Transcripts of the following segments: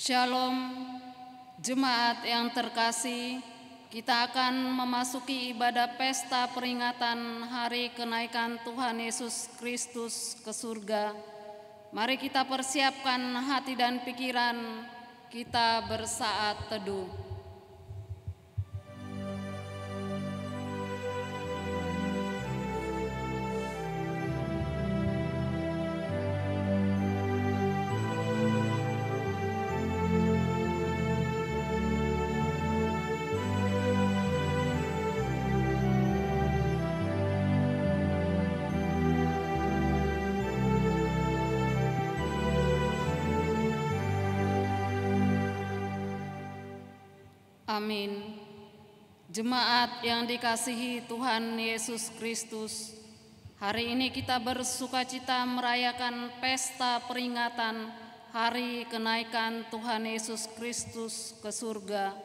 Shalom, jemaat yang terkasih, kita akan memasuki ibadah pesta peringatan hari kenaikan Tuhan Yesus Kristus ke surga. Mari kita persiapkan hati dan pikiran kita bersaat teduh. Amin. Jemaat yang dikasihi Tuhan Yesus Kristus, hari ini kita bersukacita merayakan pesta peringatan hari kenaikan Tuhan Yesus Kristus ke surga.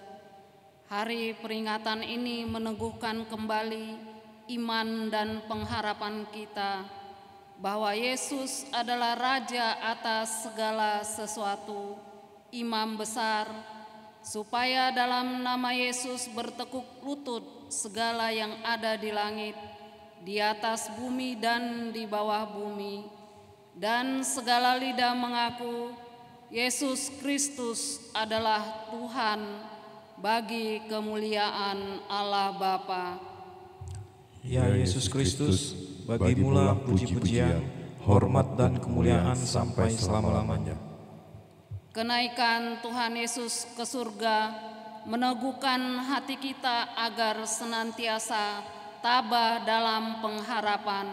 Hari peringatan ini meneguhkan kembali iman dan pengharapan kita bahwa Yesus adalah Raja atas segala sesuatu, Imam besar, supaya dalam nama Yesus bertekuk lutut segala yang ada di langit, di atas bumi dan di bawah bumi, dan segala lidah mengaku Yesus Kristus adalah Tuhan bagi kemuliaan Allah Bapa. Ya Yesus Kristus, bagimulah puji-pujian, hormat dan kemuliaan sampai selama-lamanya. Kenaikan Tuhan Yesus ke surga meneguhkan hati kita agar senantiasa tabah dalam pengharapan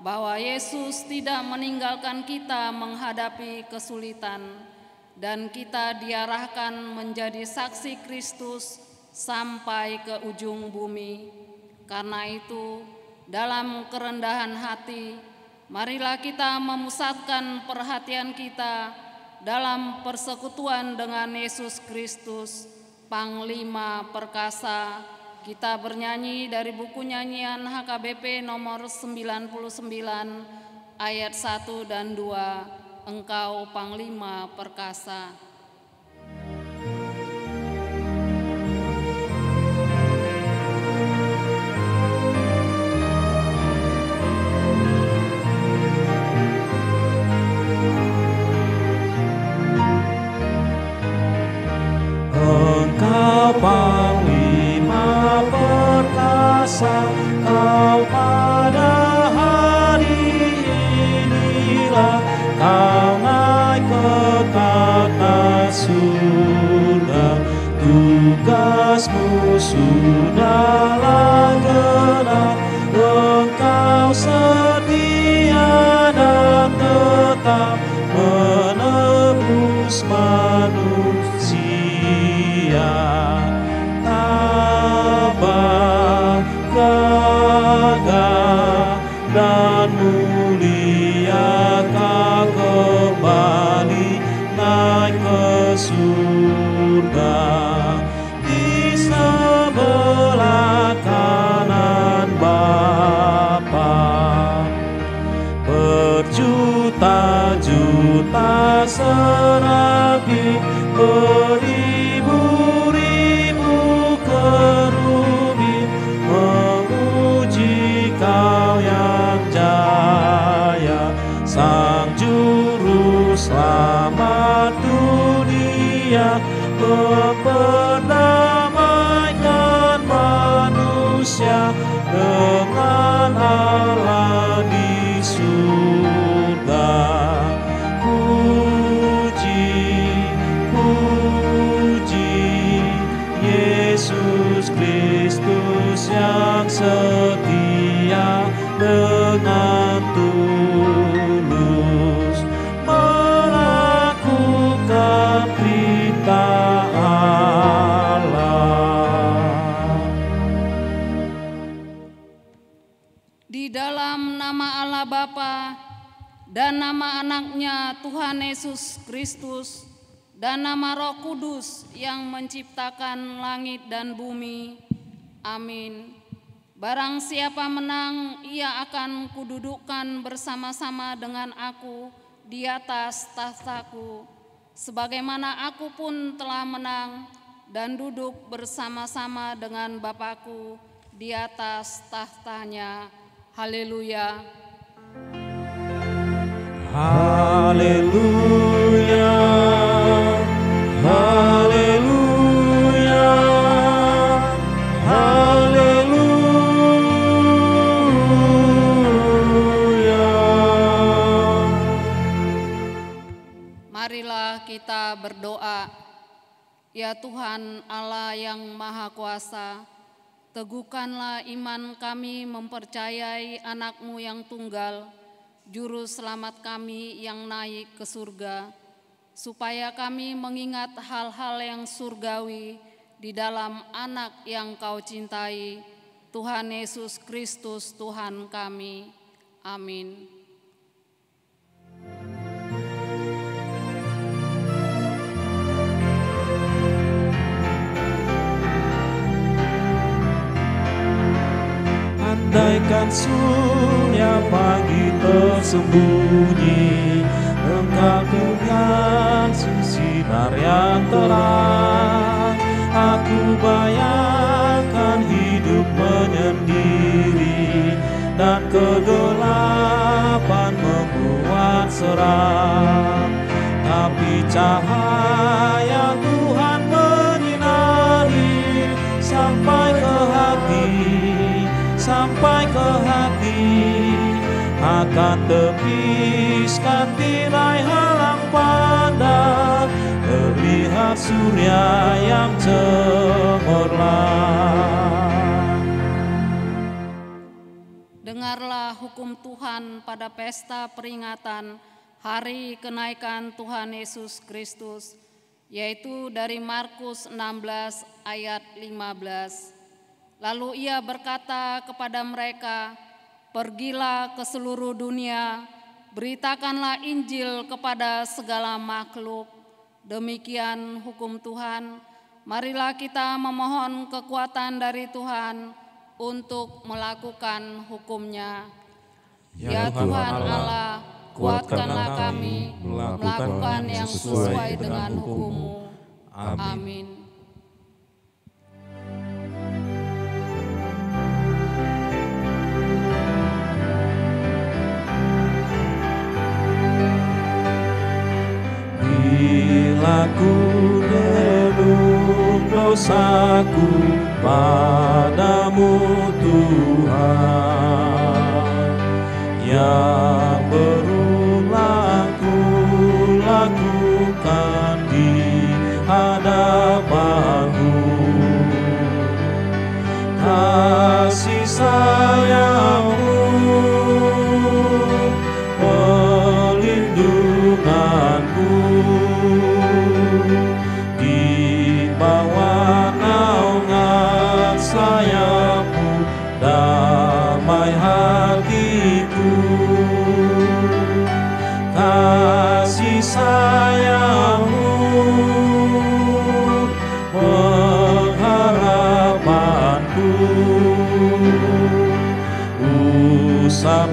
bahwa Yesus tidak meninggalkan kita menghadapi kesulitan, dan kita diarahkan menjadi saksi Kristus sampai ke ujung bumi. Karena itu, dalam kerendahan hati, marilah kita memusatkan perhatian kita dalam persekutuan dengan Yesus Kristus, Panglima Perkasa. Kita bernyanyi dari buku nyanyian HKBP nomor 99 ayat 1 dan 2, Engkau Panglima Perkasa. Engkau Panglima Perkasa, Kau pada hari inilah Kau naik ke tata surga. Tugasmu sudahlah genap, Engkau setia dan tetap menebus manusia. Tabah, gagah, dan mulia Kau kembali naik ke surga. Di sebelah kanan Bapa, berjuta-juta serabi, beribu-ribu kerubin memuji Kau yang jaya, Sang Juru Selamat dunia, memperdamaikan manusia dengan Allah di surga. Yesus Kristus yang setia dengan tulus melakukan perintah Allah. Di dalam nama Allah Bapa dan nama Anaknya Tuhan Yesus Kristus dan nama Roh Kudus yang menciptakan langit dan bumi. Amin. Barang siapa menang, ia akan kududukkan bersama-sama dengan aku di atas tahtaku, sebagaimana aku pun telah menang dan duduk bersama-sama dengan Bapakku di atas tahtanya. Haleluya. Haleluya. Haleluya. Haleluya. Marilah kita berdoa. Ya Tuhan Allah yang Maha Kuasa, teguhkanlah iman kami mempercayai anak-Mu yang tunggal, Juru Selamat kami yang naik ke surga, supaya kami mengingat hal-hal yang surgawi di dalam anak yang Kau cintai, Tuhan Yesus Kristus Tuhan kami. Amin. Andaikan surya pagi tersembunyi, engkau dengan sinar yang terang, aku bayangkan hidup menyendiri dan kegelapan membuat seram. Tapi cahaya Tuhan menyinari sampai ke hati, sampai ke hati, akan tepiskan tirai halang pandang, terlihat surya yang cemerlang. Dengarlah hukum Tuhan pada pesta peringatan hari kenaikan Tuhan Yesus Kristus, yaitu dari Markus 16 ayat 15. Lalu ia berkata kepada mereka, "Pergilah ke seluruh dunia, beritakanlah Injil kepada segala makhluk. Demikian hukum Tuhan. Marilah kita memohon kekuatan dari Tuhan untuk melakukan hukum-Nya. Ya Tuhan Allah, kuatkanlah kami melakukan yang sesuai dengan hukum-Mu. Amin. Bila ku relung dosaku padamu Tuhan, yang berulang ku lakukan di hadapanmu, kasih sayangmu, perlindunganku, di bawah naungan sayapmu, damai hatiku, kasih sayangmu, pengharapanku, usap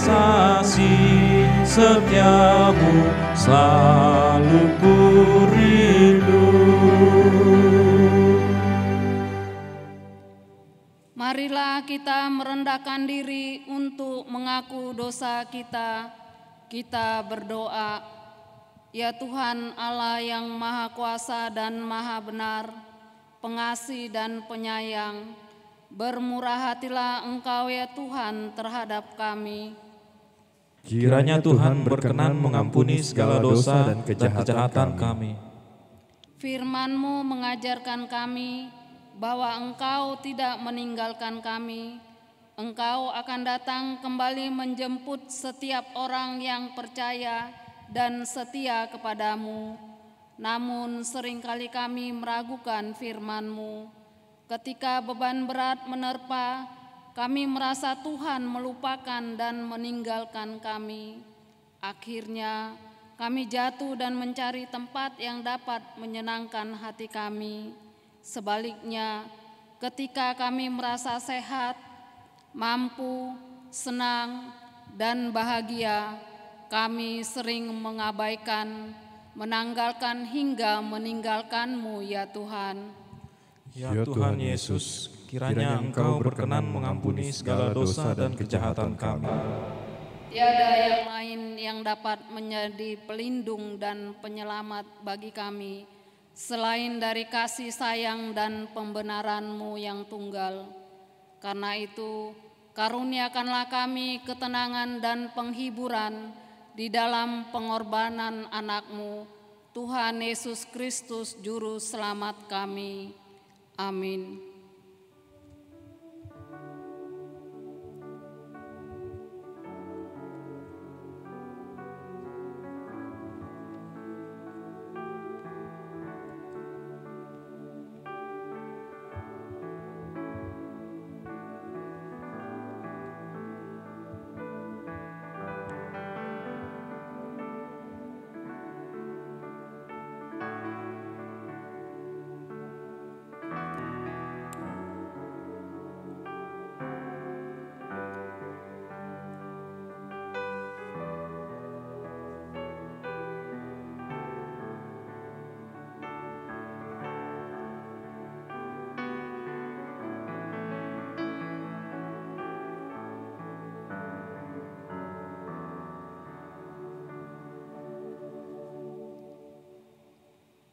kasih setiamu, selalu ku rindu. Marilah kita merendahkan diri untuk mengaku dosa kita. Kita berdoa. Ya Tuhan Allah yang Maha Kuasa dan Maha Benar, pengasih dan penyayang, bermurah hatilah Engkau ya Tuhan terhadap kami. Kiranya Tuhan berkenan mengampuni segala dosa dan kejahatan kami. Firman-Mu mengajarkan kami bahwa Engkau tidak meninggalkan kami. Engkau akan datang kembali menjemput setiap orang yang percaya dan setia kepadamu. Namun seringkali kami meragukan firman-Mu. Ketika beban berat menerpa, kami merasa Tuhan melupakan dan meninggalkan kami. Akhirnya kami jatuh dan mencari tempat yang dapat menyenangkan hati kami. Sebaliknya, ketika kami merasa sehat, mampu, senang, dan bahagia, kami sering mengabaikan, menanggalkan hingga meninggalkan-Mu ya Tuhan. Ya Tuhan Yesus, kiranya Engkau berkenan mengampuni segala dosa dan kejahatan kami. Tiada yang lain yang dapat menjadi pelindung dan penyelamat bagi kami, selain dari kasih sayang dan pembenaran-Mu yang tunggal. Karena itu, karuniakanlah kami ketenangan dan penghiburan di dalam pengorbanan anak-Mu, Tuhan Yesus Kristus Juru Selamat kami. Amin.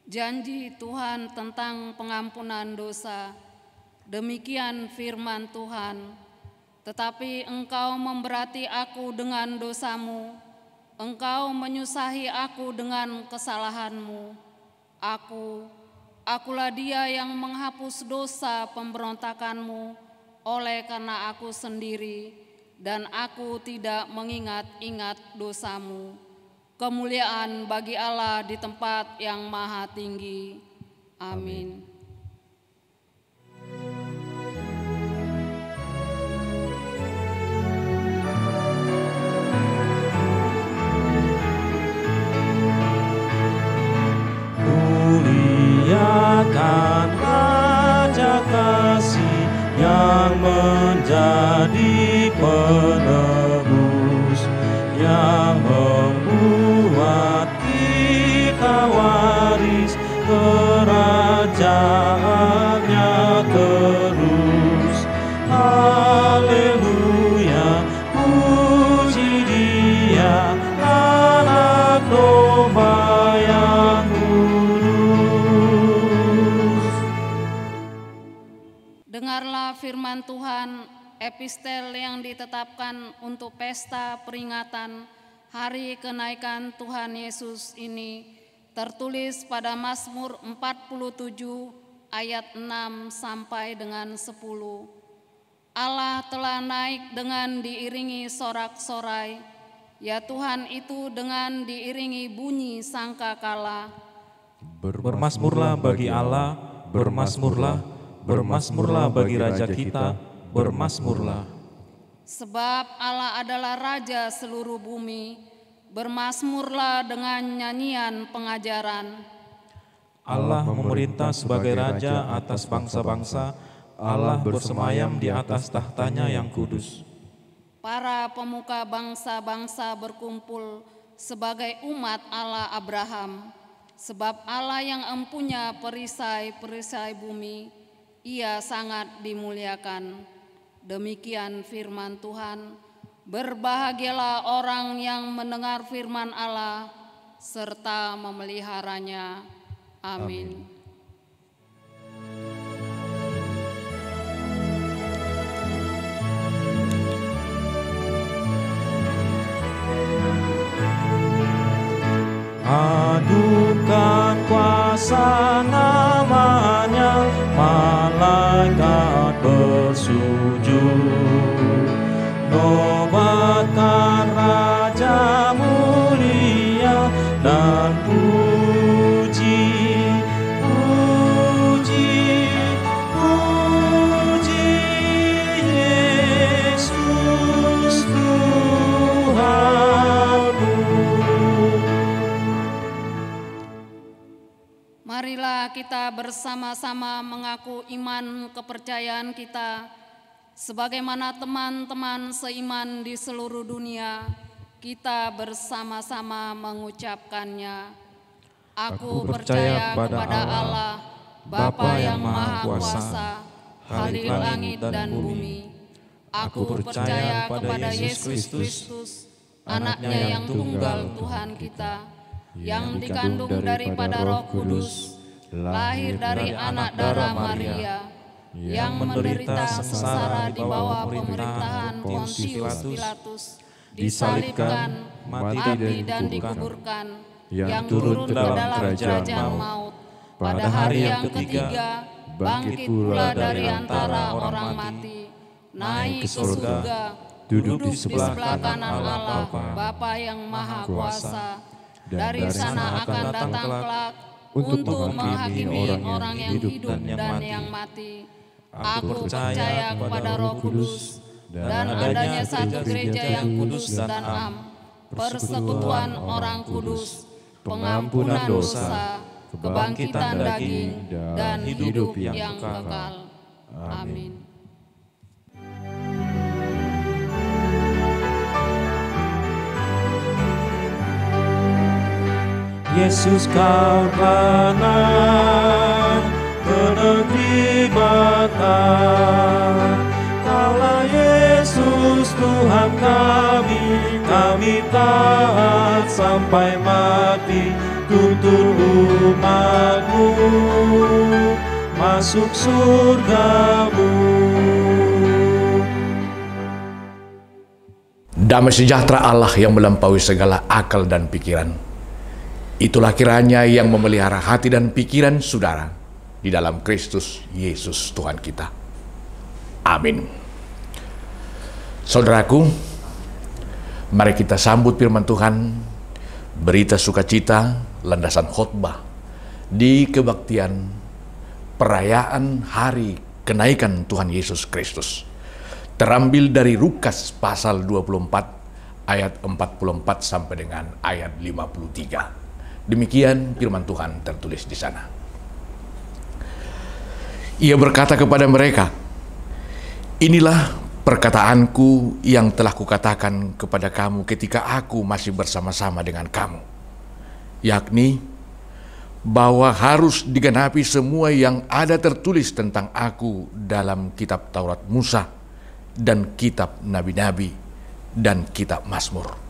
Janji Tuhan tentang pengampunan dosa, demikian firman Tuhan. Tetapi engkau memberati aku dengan dosamu, engkau menyusahi aku dengan kesalahanmu. Akulah Dia yang menghapus dosa pemberontakanmu oleh karena aku sendiri, dan aku tidak mengingat-ingat dosamu. Kemuliaan bagi Allah di tempat yang maha tinggi. Amin. Muliakan Raja Kasih yang menjadi penebus, yang membuat kita waris kerajaannya terus. Haleluya, puji Dia, Anak Domba yang kudus. Dengarlah firman Tuhan, epistel yang ditetapkan untuk pesta peringatan hari kenaikan Tuhan Yesus ini tertulis pada Mazmur 47 ayat 6 sampai dengan 10. Allah telah naik dengan diiringi sorak-sorai, ya Tuhan itu dengan diiringi bunyi sangkakala. Bermasmurlah bagi Allah, bermasmurlah, bermasmurlah bagi Raja kita, bermasmurlah. Sebab Allah adalah Raja seluruh bumi, bermasmurlah dengan nyanyian pengajaran. Allah memerintah sebagai Raja atas bangsa-bangsa, Allah bersemayam di atas tahtanya yang kudus. Para pemuka bangsa-bangsa berkumpul sebagai umat Allah Abraham, sebab Allah yang empunya perisai-perisai bumi, Ia sangat dimuliakan. Demikian firman Tuhan. Berbahagialah orang yang mendengar firman Allah serta memeliharanya. Amin. Adukan kuasa namanya, malaikat bersujud. Nobatkan Raja mulia dan puji, puji, puji Yesus Tuhanku. Marilah kita bersama-sama mengaku iman kepercayaan kita, sebagaimana teman-teman seiman di seluruh dunia, kita bersama-sama mengucapkannya. Aku percaya kepada Allah, Bapa yang Maha Kuasa, Khalil langit dan bumi. Aku percaya kepada Yesus Kristus, Anaknya yang tunggal Tuhan kita, yang dikandung daripada Roh Kudus, lahir dari anak darah Maria, yang menderita sengsara di bawah pemerintahan Pontius Pilatus, disalibkan, mati dan dikuburkan, yang turun ke dalam kerajaan maut. Pada hari yang ketiga, bangkit pula dari antara orang mati, naik ke surga, duduk di sebelah kanan Allah, Bapa yang Maha Kuasa. Dari sana akan datang kelak untuk menghakimi orang yang hidup dan yang mati. Aku percaya kepada Roh Kudus dan adanya satu gereja yang kudus dan am, persekutuan orang kudus, pengampunan dosa, kebangkitan daging, dan hidup yang kekal. Amin. Yesus kau kanan ke negeri Bapa, Kaulah Yesus Tuhan kami taat sampai mati, tuntun umat-Mu masuk surga-Mu. Damai sejahtera Allah yang melampaui segala akal dan pikiran, itulah kiranya yang memelihara hati dan pikiran saudara di dalam Kristus Yesus Tuhan kita. Amin. Saudaraku, mari kita sambut firman Tuhan, berita sukacita, landasan khotbah di kebaktian perayaan hari kenaikan Tuhan Yesus Kristus. Terambil dari Lukas pasal 24 ayat 44 sampai dengan ayat 53. Demikian firman Tuhan tertulis di sana. Ia berkata kepada mereka, "Inilah perkataanku yang telah kukatakan kepada kamu ketika aku masih bersama-sama dengan kamu, yakni bahwa harus digenapi semua yang ada tertulis tentang aku dalam kitab Taurat Musa dan kitab Nabi-Nabi dan kitab Mazmur."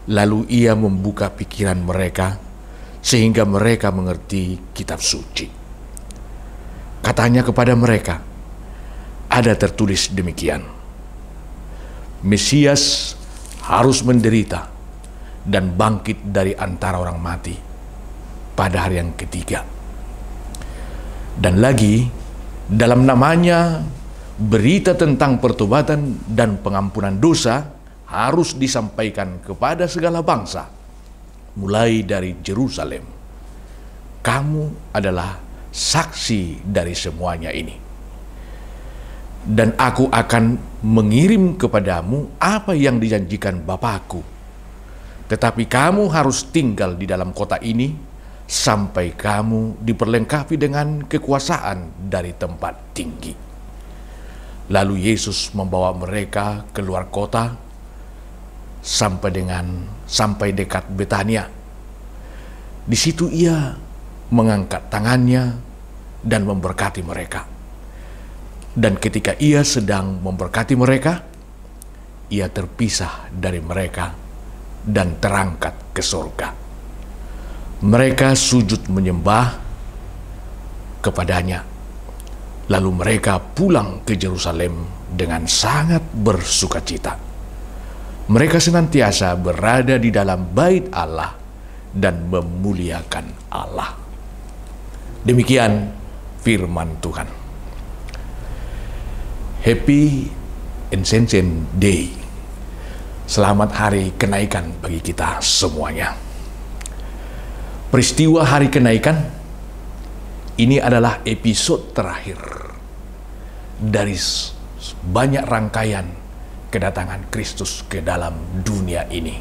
Lalu ia membuka pikiran mereka sehingga mereka mengerti kitab suci. Katanya kepada mereka, ada tertulis demikian, Mesias harus menderita dan bangkit dari antara orang mati pada hari yang ketiga. Dan lagi, dalam namanya berita tentang pertobatan dan pengampunan dosa harus disampaikan kepada segala bangsa, mulai dari Yerusalem. Kamu adalah saksi dari semuanya ini. Dan aku akan mengirim kepadamu apa yang dijanjikan Bapakku. Tetapi kamu harus tinggal di dalam kota ini sampai kamu diperlengkapi dengan kekuasaan dari tempat tinggi. Lalu Yesus membawa mereka keluar kota sampai dekat Betania. Di situ ia mengangkat tangannya dan memberkati mereka. Dan ketika ia sedang memberkati mereka, ia terpisah dari mereka dan terangkat ke surga. Mereka sujud menyembah kepadanya. Lalu mereka pulang ke Yerusalem dengan sangat bersukacita. Mereka senantiasa berada di dalam bait Allah dan memuliakan Allah. Demikian firman Tuhan. Happy Ascension Day. Selamat hari kenaikan bagi kita semuanya. Peristiwa hari kenaikan ini adalah episode terakhir dari banyak rangkaian kedatangan Kristus ke dalam dunia ini.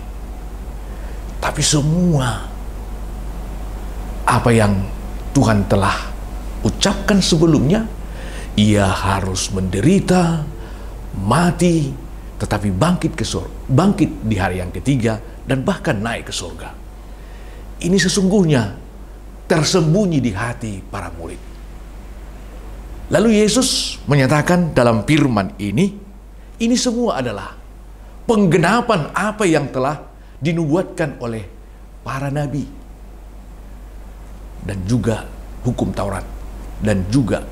Tapi semua apa yang Tuhan telah ucapkan sebelumnya, ia harus menderita, mati, tetapi bangkit di hari yang ketiga dan bahkan naik ke surga. ini sesungguhnya tersembunyi di hati para murid. Lalu Yesus menyatakan dalam firman ini semua adalah penggenapan apa yang telah dinubuatkan oleh para nabi dan juga hukum Taurat dan juga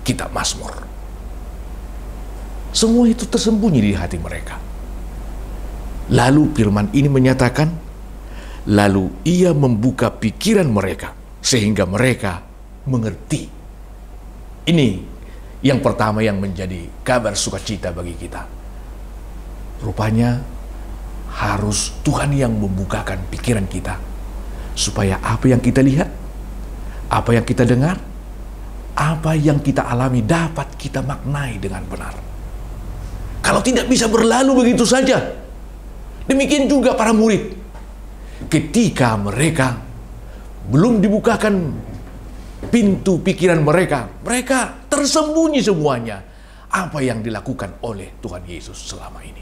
kitab Mazmur. Semua itu tersembunyi di hati mereka. Lalu firman ini menyatakan, lalu ia membuka pikiran mereka sehingga mereka mengerti. Ini yang pertama yang menjadi kabar sukacita bagi kita. Rupanya harus Tuhan yang membukakan pikiran kita supaya apa yang kita lihat, apa yang kita dengar, apa yang kita alami dapat kita maknai dengan benar. Kalau tidak bisa berlalu begitu saja. Demikian juga para murid. Ketika mereka belum dibukakan pintu pikiran mereka, mereka tersembunyi semuanya apa yang dilakukan oleh Tuhan Yesus selama ini.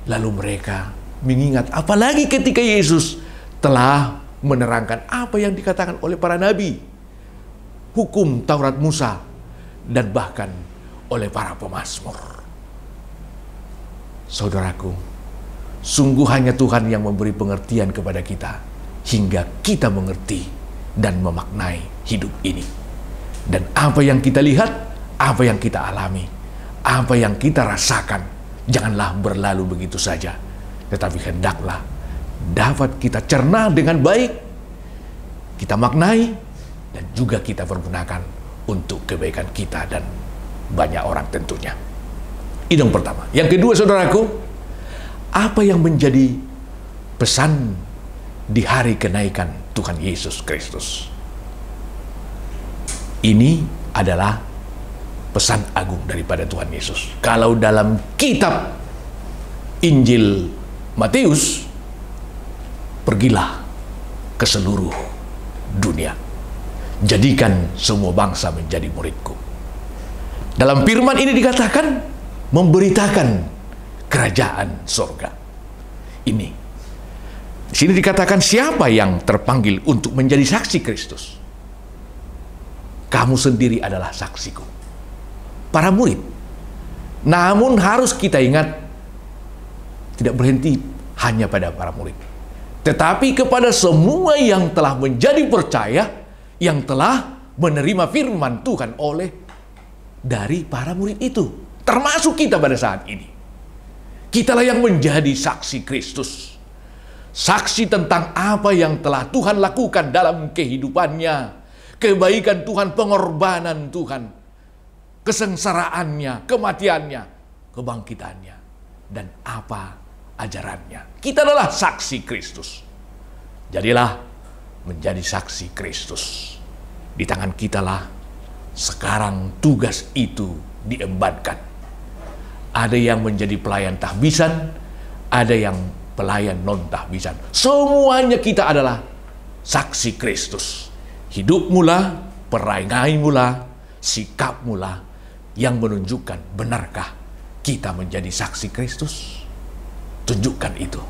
Lalu mereka mengingat, apalagi ketika Yesus telah menerangkan apa yang dikatakan oleh para nabi, hukum Taurat Musa, dan bahkan oleh para pemazmur. Saudaraku, sungguh hanya Tuhan yang memberi pengertian kepada kita hingga kita mengerti dan memaknai hidup ini. Dan apa yang kita lihat, apa yang kita alami, apa yang kita rasakan, janganlah berlalu begitu saja, tetapi hendaklah dapat kita cerna dengan baik, kita maknai, dan juga kita pergunakan untuk kebaikan kita dan banyak orang tentunya. Itu yang pertama. Yang kedua, saudaraku, apa yang menjadi pesan di hari kenaikan Tuhan Yesus Kristus? Ini adalah pesan agung daripada Tuhan Yesus. Kalau dalam kitab Injil Matius, pergilah ke seluruh dunia, jadikan semua bangsa menjadi muridku. Dalam firman ini dikatakan memberitakan kerajaan sorga. Ini di sini dikatakan siapa yang terpanggil untuk menjadi saksi Kristus. Kamu sendiri adalah saksiku. Para murid. Namun harus kita ingat, tidak berhenti hanya pada para murid, tetapi kepada semua yang telah menjadi percaya, yang telah menerima firman Tuhan dari para murid itu, termasuk kita pada saat ini. Kitalah yang menjadi saksi Kristus. Saksi tentang apa yang telah Tuhan lakukan dalam kehidupannya. Kebaikan Tuhan, pengorbanan Tuhan, kesengsaraannya, kematiannya, kebangkitannya, dan apa ajarannya. Kita adalah saksi Kristus. Jadilah menjadi saksi Kristus. Di tangan kitalah sekarang tugas itu diembankan. Ada yang menjadi pelayan tahbisan, ada yang pelayan non-tahbisan. Semuanya kita adalah saksi Kristus. Hidupmulah, perangaimulah, sikapmulah yang menunjukkan benarkah kita menjadi saksi Kristus. Tunjukkan itu.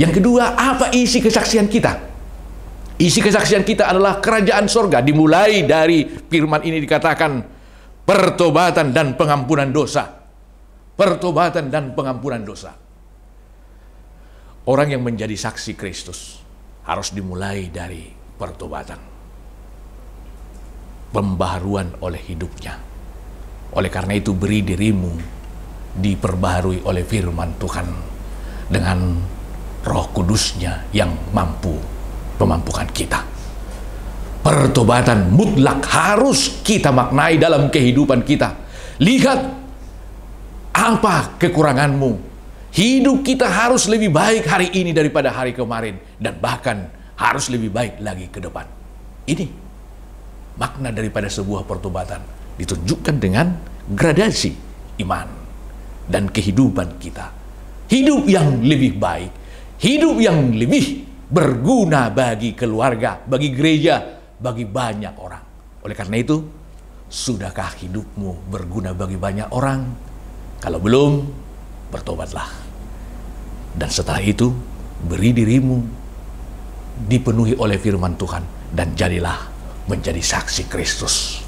Yang kedua, apa isi kesaksian kita? Isi kesaksian kita adalah kerajaan sorga. Dimulai dari firman ini dikatakan pertobatan dan pengampunan dosa. Pertobatan dan pengampunan dosa. Orang yang menjadi saksi Kristus harus dimulai dari pertobatan, pembaharuan oleh hidupnya. Oleh karena itu, beri dirimu diperbaharui oleh firman Tuhan dengan Roh Kudusnya yang memampukan kita. Pertobatan mutlak harus kita maknai dalam kehidupan kita. Lihat apa kekuranganmu. Hidup kita harus lebih baik hari ini daripada hari kemarin, dan bahkan harus lebih baik lagi ke depan. Ini makna daripada sebuah pertobatan, ditunjukkan dengan gradasi iman dan kehidupan kita. Hidup yang lebih baik, hidup yang lebih berguna bagi keluarga, bagi gereja, bagi banyak orang. Oleh karena itu, sudahkah hidupmu berguna bagi banyak orang? Kalau belum, bertobatlah. Dan setelah itu, beri dirimu dipenuhi oleh firman Tuhan, dan jadilah menjadi saksi Kristus.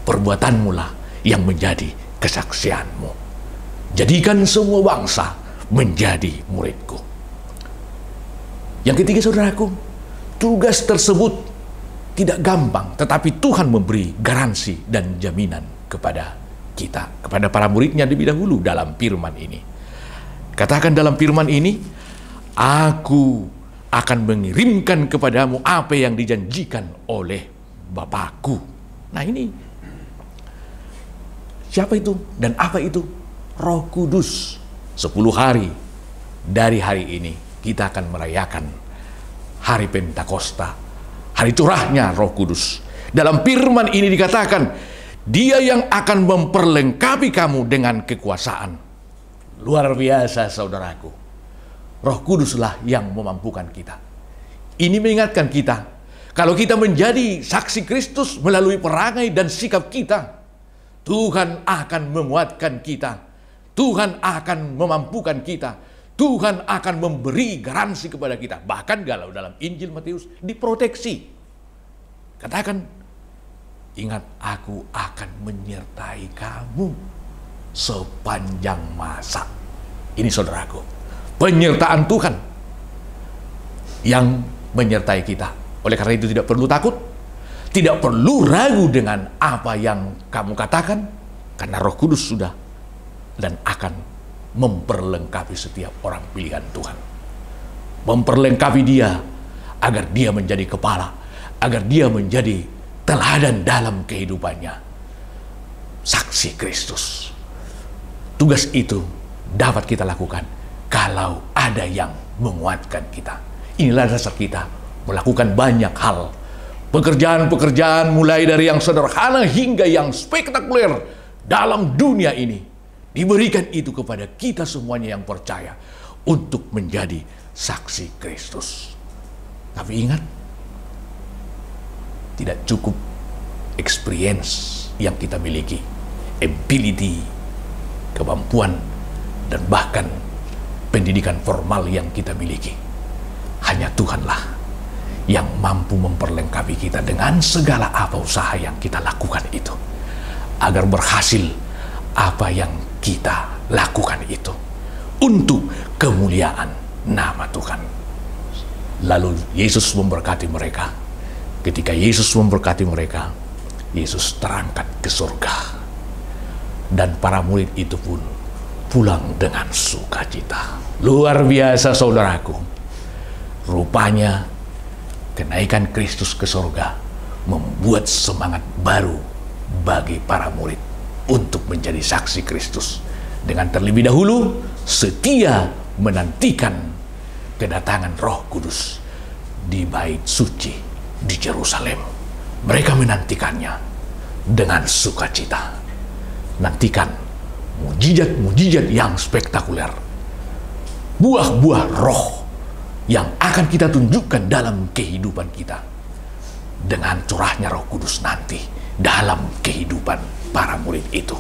Perbuatanmu lah yang menjadi kesaksianmu. Jadikan semua bangsa menjadi muridku. Yang ketiga, saudaraku, tugas tersebut tidak gampang, tetapi Tuhan memberi garansi dan jaminan kepada kita, kepada para muridnya lebih dahulu dalam firman ini. Katakan dalam firman ini, aku akan mengirimkan kepadamu apa yang dijanjikan oleh Bapakku. Nah, ini siapa itu dan apa itu? Roh Kudus. 10 hari dari hari ini kita akan merayakan hari Pentakosta, hari curahnya Roh Kudus. Dalam firman ini dikatakan, Dia yang akan memperlengkapi kamu dengan kekuasaan. Luar biasa, saudaraku. Roh Kuduslah yang memampukan kita. Ini mengingatkan kita, kalau kita menjadi saksi Kristus melalui perangai dan sikap kita, Tuhan akan menguatkan kita. Tuhan akan memampukan kita. Tuhan akan memberi garansi kepada kita. Bahkan kalau dalam Injil Matius diproteksi. Katakan, ingat, aku akan menyertai kamu sepanjang masa. Ini saudaraku, penyertaan Tuhan yang menyertai kita. Oleh karena itu tidak perlu takut, tidak perlu ragu dengan apa yang kamu katakan, karena Roh Kudus sudah dan akan memperlengkapi setiap orang pilihan Tuhan. Memperlengkapi dia agar dia menjadi kepala, agar dia menjadi teladan dalam kehidupannya. Saksi Kristus. Tugas itu dapat kita lakukan kalau ada yang menguatkan kita. Inilah dasar kita melakukan banyak hal. Pekerjaan-pekerjaan mulai dari yang sederhana hingga yang spektakuler dalam dunia ini. Diberikan itu kepada kita semuanya yang percaya untuk menjadi saksi Kristus. Tapi ingat, tidak cukup experience yang kita miliki, ability, kemampuan, dan bahkan pendidikan formal yang kita miliki. Hanya Tuhanlah yang mampu memperlengkapi kita dengan segala apa usaha yang kita lakukan itu, agar berhasil apa yang kita lakukan itu untuk kemuliaan nama Tuhan. Lalu Yesus memberkati mereka. Ketika Yesus memberkati mereka, Yesus terangkat ke surga. Dan para murid itu pun pulang dengan sukacita. Luar biasa, saudaraku. Rupanya kenaikan Kristus ke surga membuat semangat baru bagi para murid untuk menjadi saksi Kristus, dengan terlebih dahulu setia menantikan kedatangan Roh Kudus di bait suci di Yerusalem. Mereka menantikannya dengan sukacita. Nantikan mujizat-mujizat yang spektakuler, buah-buah roh yang akan kita tunjukkan dalam kehidupan kita dengan curahnya Roh Kudus nanti dalam kehidupan para murid itu.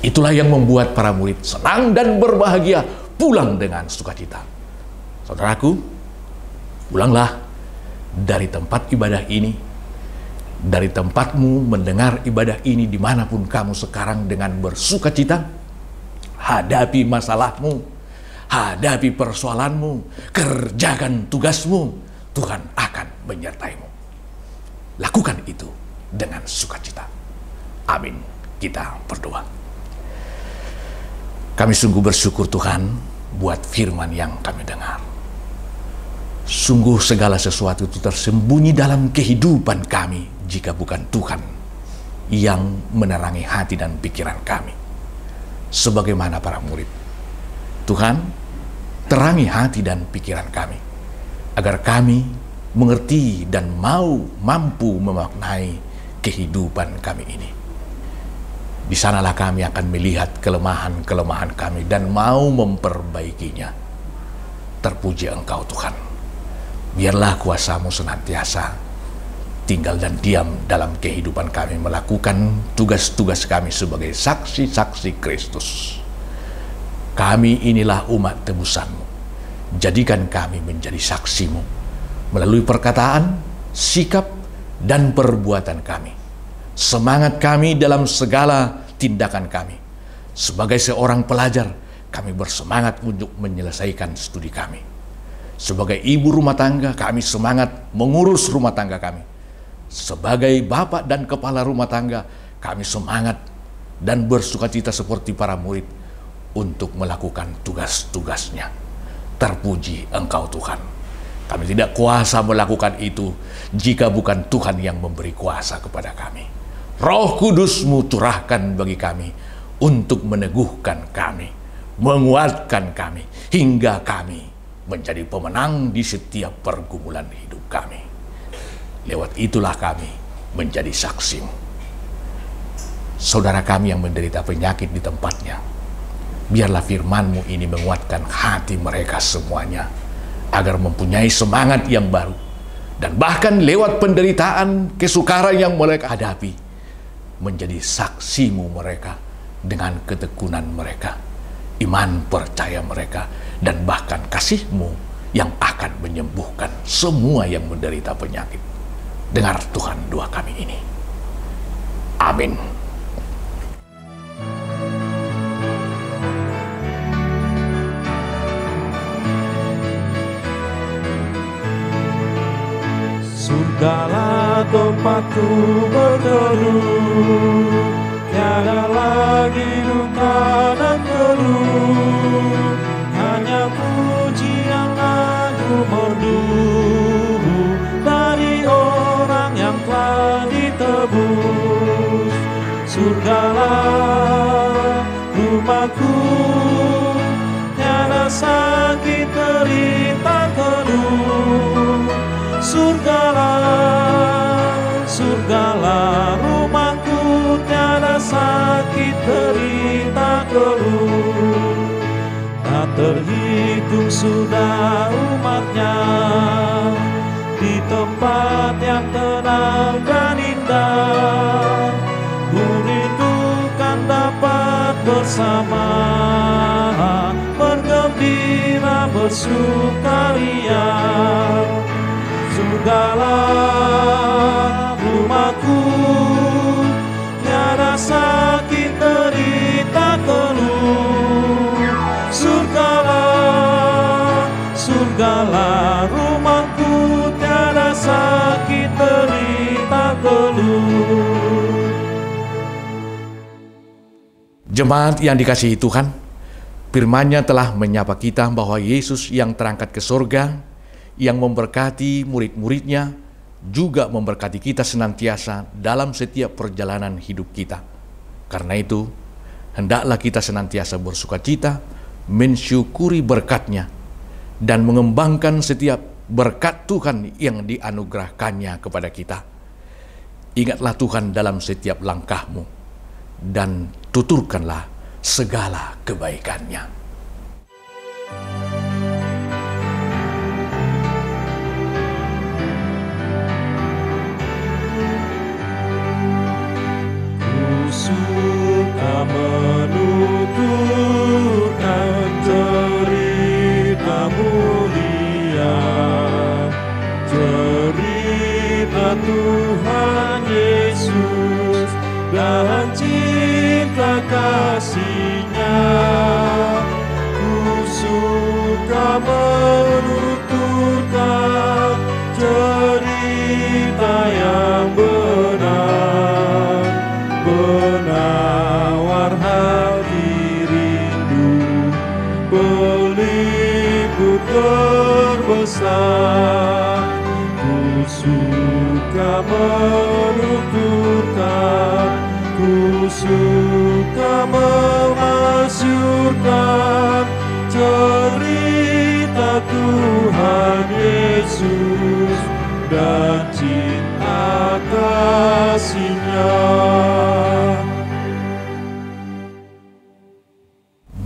Itulah yang membuat para murid senang dan berbahagia pulang dengan sukacita. Saudaraku, pulanglah dari tempat ibadah ini, dari tempatmu mendengar ibadah ini dimanapun kamu sekarang dengan bersukacita. Hadapi masalahmu, hadapi persoalanmu, kerjakan tugasmu. Tuhan akan menyertaimu. Lakukan itu dengan sukacita. Amin. Kita berdoa. Kami sungguh bersyukur Tuhan buat firman yang kami dengar. Sungguh segala sesuatu itu tersembunyi dalam kehidupan kami jika bukan Tuhan yang menerangi hati dan pikiran kami. Sebagaimana para murid, Tuhan terangi hati dan pikiran kami agar kami mengerti dan mampu memaknai kehidupan kami ini. Di sanalah kami akan melihat kelemahan-kelemahan kami dan mau memperbaikinya. Terpuji Engkau Tuhan. Biarlah kuasa-Mu senantiasa tinggal dan diam dalam kehidupan kami, melakukan tugas-tugas kami sebagai saksi-saksi Kristus. Kami inilah umat tebusan-Mu. Jadikan kami menjadi saksi-Mu melalui perkataan, sikap, dan perbuatan kami. Semangat kami dalam segala tindakan kami. Sebagai seorang pelajar, kami bersemangat untuk menyelesaikan studi kami. Sebagai ibu rumah tangga, kami semangat mengurus rumah tangga kami. Sebagai bapak dan kepala rumah tangga, kami semangat dan bersukacita seperti para murid untuk melakukan tugas-tugasnya. Terpuji Engkau Tuhan. Kami tidak kuasa melakukan itu jika bukan Tuhan yang memberi kuasa kepada kami. Roh Kudus-Mu curahkan bagi kami untuk meneguhkan kami, menguatkan kami, hingga kami menjadi pemenang di setiap pergumulan hidup kami. Lewat itulah kami menjadi saksi-Mu. Saudara kami yang menderita penyakit di tempatnya, biarlah firman-Mu ini menguatkan hati mereka semuanya, agar mempunyai semangat yang baru, dan bahkan lewat penderitaan, kesukaran yang mereka hadapi, menjadi saksi-Mu mereka dengan ketekunan mereka, iman percaya mereka, dan bahkan kasih-Mu yang akan menyembuhkan semua yang menderita penyakit. Dengar Tuhan doa kami ini. Amin. Surgalah tempatku berteduh, tiada lagi duka dan keluh, hanya pujian lagu merdu dari orang yang telah ditebus. Surgalah rumahku, tiada sakit derita keluh. Surgalah rumahku, tiada sakit derita keluh. Tak terhitung sudah umatnya di tempat yang tenang dan indah. Ku rindukan dapat bersama, bergembira bersukaria. Surgalah rumahku, tiada sakit derita keluh. Surgalah rumahku, tiada sakit derita keluh. Jemaat yang dikasihi Tuhan, firman-Nya telah menyapa kita bahwa Yesus yang terangkat ke surga, yang memberkati murid-muridnya, juga memberkati kita senantiasa dalam setiap perjalanan hidup kita. Karena itu, hendaklah kita senantiasa bersukacita, mensyukuri berkat-Nya, dan mengembangkan setiap berkat Tuhan yang dianugerahkannya kepada kita. Ingatlah Tuhan dalam setiap langkahmu, dan tuturkanlah segala kebaikan-Nya. Suka menuturkan cerita mulia, cerita Tuhan Yesus dan cinta kasih-Nya. Ku suka menuturkan cerita yang benar, penawar hati rindu, peliput terbesar. Ku suka menuturkan, ku suka memasyurkan cerita Tuhan Yesus dan cinta kasih-Nya.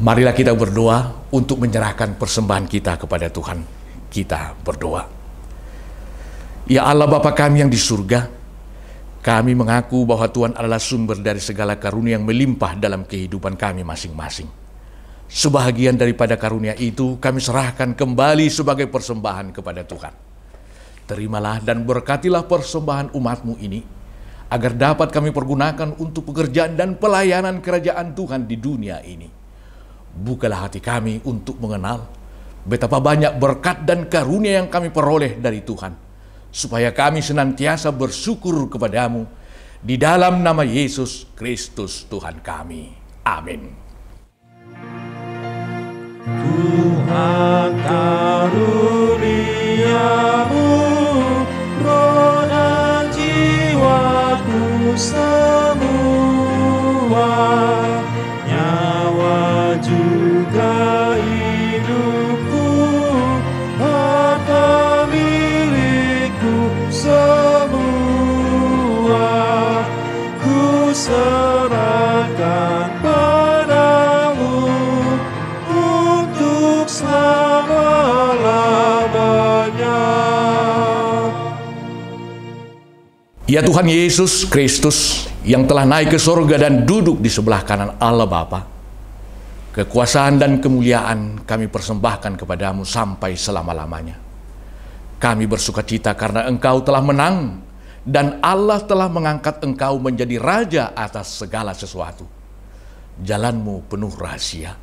Marilah kita berdoa untuk menyerahkan persembahan kita kepada Tuhan. Kita berdoa. Ya Allah Bapa kami yang di surga, kami mengaku bahwa Tuhan adalah sumber dari segala karunia yang melimpah dalam kehidupan kami masing-masing. Sebahagian daripada karunia itu kami serahkan kembali sebagai persembahan kepada Tuhan. Terimalah dan berkatilah persembahan umat-Mu ini, agar dapat kami pergunakan untuk pekerjaan dan pelayanan kerajaan Tuhan di dunia ini. Bukalah hati kami untuk mengenal betapa banyak berkat dan karunia yang kami peroleh dari Tuhan, supaya kami senantiasa bersyukur kepadamu di dalam nama Yesus Kristus Tuhan kami. Amin. Tuhan karuniamu, roh dan jiwaku semua, nyawa juga hidupku, harta milikku semua, ku serahkan padamu untuk selama-lamanya. Ya Tuhan Yesus Kristus yang telah naik ke surga dan duduk di sebelah kanan Allah Bapa, kekuasaan dan kemuliaan kami persembahkan kepadamu sampai selama-lamanya. Kami bersukacita karena Engkau telah menang dan Allah telah mengangkat Engkau menjadi Raja atas segala sesuatu. Jalanmu penuh rahasia,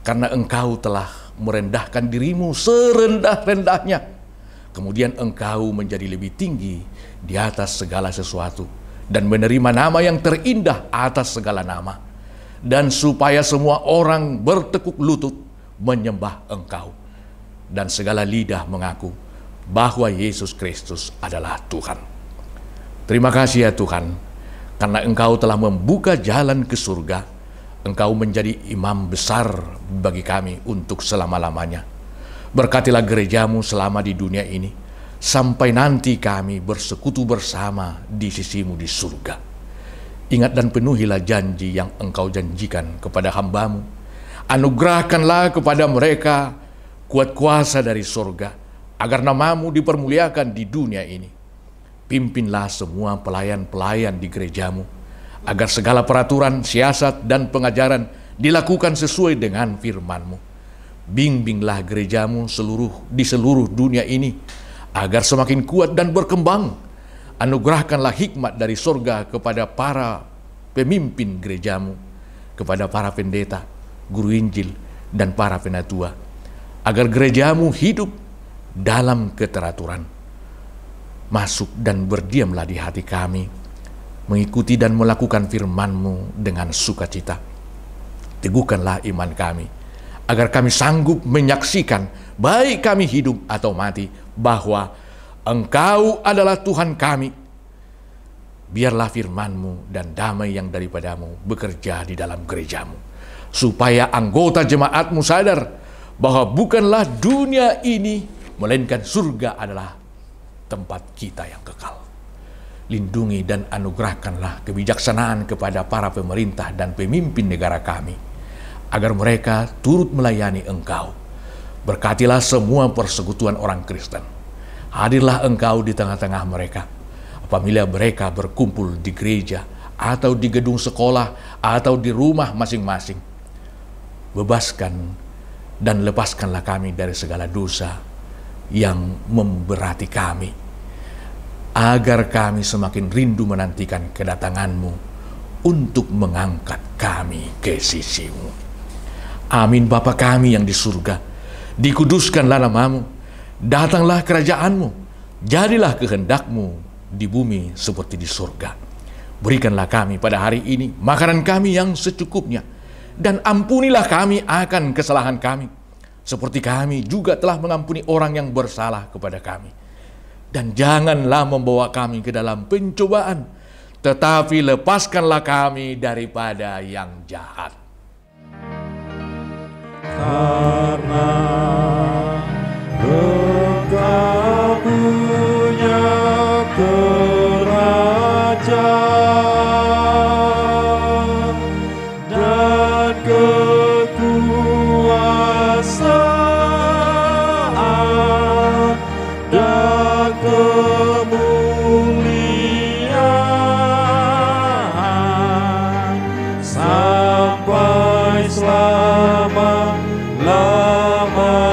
karena Engkau telah merendahkan dirimu serendah-rendahnya. Kemudian Engkau menjadi lebih tinggi di atas segala sesuatu dan menerima nama yang terindah atas segala nama. Dan supaya semua orang bertekuk lutut menyembah Engkau, dan segala lidah mengaku bahwa Yesus Kristus adalah Tuhan. Terima kasih ya Tuhan, karena Engkau telah membuka jalan ke surga. Engkau menjadi imam besar bagi kami untuk selama-lamanya. Berkatilah gerejamu selama di dunia ini, sampai nanti kami bersekutu bersama di sisimu di surga. Ingat dan penuhilah janji yang Engkau janjikan kepada hamba-Mu. Anugerahkanlah kepada mereka kuat kuasa dari surga, agar nama-Mu dipermuliakan di dunia ini. Pimpinlah semua pelayan-pelayan di gerejamu, agar segala peraturan, siasat, dan pengajaran dilakukan sesuai dengan firman-Mu. Bimbinglah gerejamu di seluruh dunia ini, agar semakin kuat dan berkembang. Anugerahkanlah hikmat dari surga kepada para pemimpin gerejamu, kepada para pendeta, guru Injil, dan para penatua, agar gerejamu hidup dalam keteraturan. Masuk dan berdiamlah di hati kami, mengikuti dan melakukan firman-Mu dengan sukacita. Teguhkanlah iman kami, agar kami sanggup menyaksikan, baik kami hidup atau mati, bahwa Engkau adalah Tuhan kami. Biarlah firman-Mu dan damai yang daripada-Mu bekerja di dalam gerejamu, supaya anggota jemaat-Mu sadar bahwa bukanlah dunia ini, melainkan surga adalah tempat kita yang kekal. Lindungi dan anugerahkanlah kebijaksanaan kepada para pemerintah dan pemimpin negara kami, agar mereka turut melayani Engkau. Berkatilah semua persekutuan orang Kristen. Hadirlah Engkau di tengah-tengah mereka, apabila mereka berkumpul di gereja, atau di gedung sekolah, atau di rumah masing-masing. Bebaskan dan lepaskanlah kami dari segala dosa yang memberati kami, agar kami semakin rindu menantikan kedatangan-Mu untuk mengangkat kami ke sisi-Mu. Amin. Bapa kami yang di surga, dikuduskanlah nama-Mu, datanglah kerajaan-Mu, jadilah kehendak-Mu di bumi seperti di surga. Berikanlah kami pada hari ini makanan kami yang secukupnya, dan ampunilah kami akan kesalahan kami, seperti kami juga telah mengampuni orang yang bersalah kepada kami. Dan janganlah membawa kami ke dalam pencobaan, tetapi lepaskanlah kami daripada yang jahat. Karena Engkau punya kerajaan dan kekuasaan dan kemuliaan sampai selama-lamanya.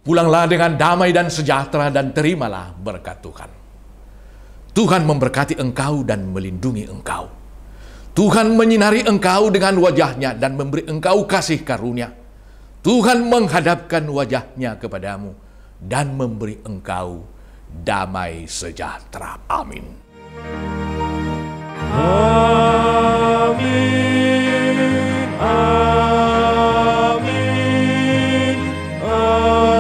Pulanglah dengan damai dan sejahtera dan terimalah berkat Tuhan. Tuhan memberkati engkau dan melindungi engkau. Tuhan menyinari engkau dengan wajah-Nya dan memberi engkau kasih karunia. Tuhan menghadapkan wajah-Nya kepadamu dan memberi engkau damai sejahtera. Amin. Amin. Amin. Amin.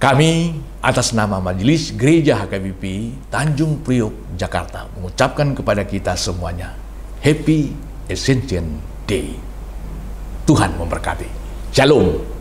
Kami atas nama Majelis Gereja HKBP Tanjung Priok, Jakarta mengucapkan kepada kita semuanya Happy Ascension Day. Tuhan memberkati. Shalom.